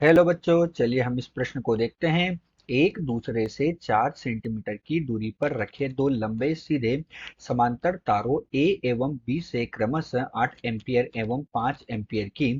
Hello बच्चों, चलिए हम इस प्रश्न को देखते हैं। एक दूसरे से 4 सेंटीमीटर की दूरी पर रखे दो लंबे सीधे समांतर तारों ए एवं बी से क्रमशः 8 एम्पीयर एवं 5 एम्पीयर की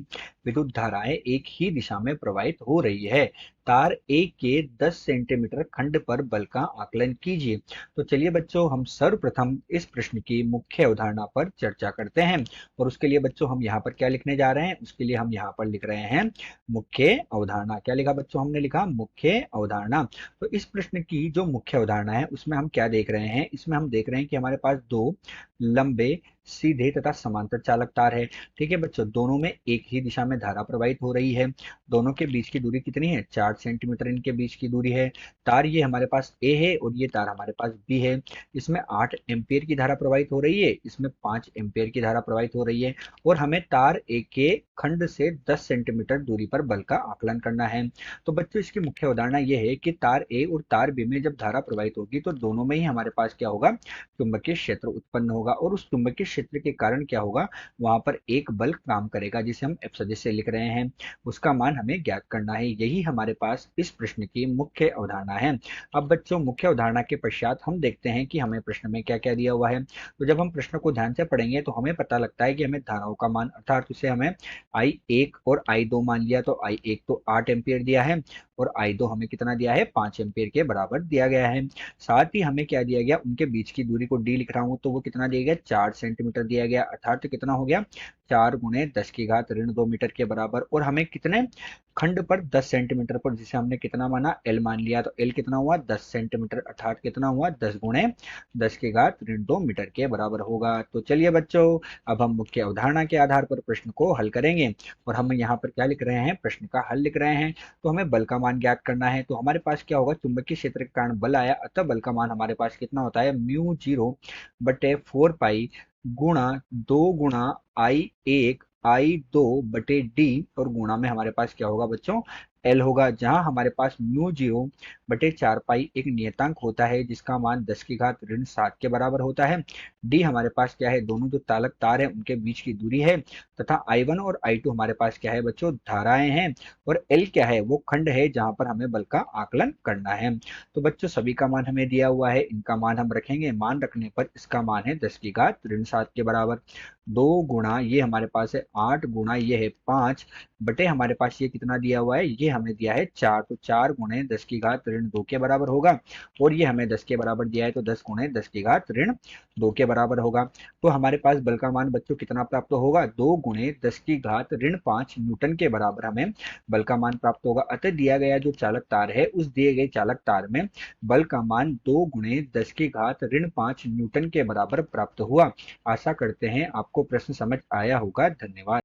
विद्युत धाराएं एक ही दिशा में प्रवाहित हो रही है। तार ए के 10 सेंटीमीटर खंड पर बल का आकलन कीजिए। तो चलिए बच्चों, हम सर्वप्रथम इस प्रश्न की मुख्य अवधारणा पर चर्चा करते हैं। और उसके लिए बच्चों हम यहाँ पर क्या लिखने जा रहे हैं, उसके लिए हम यहाँ पर लिख रहे हैं मुख्य अवधारणा। क्या लिखा बच्चों, हमने लिखा मुख्य अवधारणा। तो इस प्रश्न की जो मुख्य अवधारणा है उसमें हम क्या देख रहे हैं, इसमें हम देख रहे हैं कि हमारे पास दो लंबे सीधे तथा समांतर चालक तार है। ठीक है बच्चों, दोनों में एक ही दिशा में धारा प्रवाहित हो रही है। दोनों के बीच की दूरी कितनी है, 4 सेंटीमीटर इनके बीच की दूरी है। तार ये हमारे पास ए है और ये तार हमारे पास बी है। इसमें 8 एम्पीयर की धारा प्रवाहित हो रही है, इसमें 5 एम्पीयर की धारा प्रवाहित हो रही है। और हमें तार ए के खंड से 10 सेंटीमीटर दूरी पर बल का आकलन करना है। तो बच्चों, इसकी मुख्य अवधारणा यह है कि तार ए और तार बी में जब धारा प्रवाहित होगी तो दोनों में ही हमारे पास क्या होगा, चुंबकीय क्षेत्र उत्पन्न होगा। और उस चुंबकीय क्षेत्र के कारण क्या होगा, वहां पर एक बल काम करेगा जिसे हम एफ सदिश से लिख रहे हैं। उसका मान हमें ज्ञात करना है। यही हमारे पास इस प्रश्न की मुख्य अवधारणा है। अब बच्चों, मुख्य अवधारणा के पश्चात हम देखते हैं कि हमें प्रश्न में क्या क्या दिया हुआ है। तो जब हम प्रश्न को ध्यान से पढ़ेंगे तो हमें पता लगता है कि हमें धाराओं का मान, अर्थात उसे हमें I1 और I2 मान लिया। तो I1 तो 8 एम्पीयर दिया है और I2 हमें कितना दिया है, 5 एम्पीयर के बराबर दिया गया है। साथ ही हमें क्या दिया गया, उनके बीच की दूरी को डी लिख रहा हूं तो वो कितना दिया गया, 4 सेंटीमीटर दिया गया। अर्थात कितना हो गया, 4 × 10⁻⁻² के बराबर। और हमें कितने खंड पर, 10 सेंटीमीटर पर, जिसे हमने कितना माना, एल मान लिया। तो एल कितना हुआ, 10 सेंटीमीटर। अर्थात कितना हुआ, 10 × 10⁻⁻² मीटर के बराबर होगा। तो चलिए बच्चों, अब हम मुख्य अवधारणा के आधार पर प्रश्न को हल करेंगे। और हम यहाँ पर क्या लिख रहे हैं, प्रश्न का हल लिख रहे हैं। तो हमें बल का मान ज्ञात करना है। तो हमारे पास क्या होगा, चुंबकीय क्षेत्र के कारण बल आया, अतः बल का मान हमारे पास कितना होता है, μ0/4 पाई गुणा 2 गुणा I1 I2 और गुणा में हमारे पास क्या होगा बच्चों, एल होगा। जहां हमारे पास μ0/4 पाई एक नियतांक होता है जिसका मान 10⁻⁻7 के बराबर होता है। डी हमारे पास क्या है, दोनों जो चालक तार है उनके बीच की दूरी है। तथा I1 और I2 हमारे पास क्या है बच्चों, धाराएं हैं। और एल क्या है, वो खंड है जहां पर हमें बल का आकलन करना है। तो बच्चों, सभी का मान हमें दिया हुआ है, इनका मान हम रखेंगे। मान रखने पर इसका मान है 10⁻⁷ के बराबर। 2 गुणा ये हमारे पास है 8 गुणा ये है 5 बटे हमारे पास ये कितना दिया हुआ है, ये हमें दिया है 4। तो 4 × 10⁻⁻² के बराबर होगा। और ये हमें 10 के बराबर दिया है तो 10 × 10⁻⁻² के बराबर होगा। तो हमारे पास बल का मान बच्चों कितना प्राप्त होगा, 2 × 10⁻⁻ न्यूटन के बराबर हमें बल का मान प्राप्त होगा। अतः दिया गया जो चालक तार है, उस दिए गए चालक तार में बल का मान 2 × 10⁻⁵ न्यूटन के बराबर प्राप्त हुआ। आशा करते हैं आपको प्रश्न समझ आया होगा। धन्यवाद।